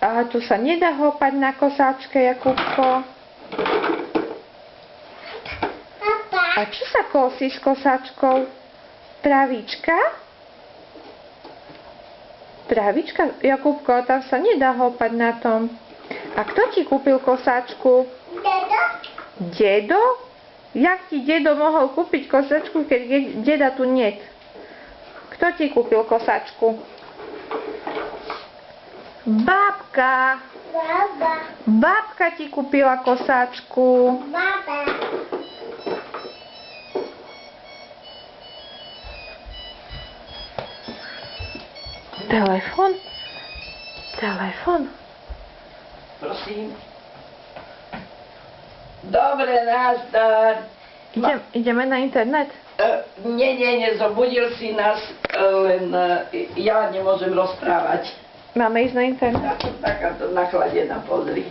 A tu sa nedá hopať na kosáčke, Jakubko. A čo sa kosí s kosáčkou? Travička? Travička? Jakubko, tam sa nedá hopať na tom. A kto ti kúpil kosáčku? Dedo? Dedo? Jak ti dedo mohol kúpiť kosačku, keď deda tu niet? Kto ti kúpil kosačku? Babka. Baba. Babka ti kúpila kosáčku. Baba. Telefon? Telefon? Prosím. Dobre, nazdar. Ideme na internet? Nie, zobudil si nás, len ja nemôžem rozprávať. Máme ísť na internet? Takáto nachladená, pozri.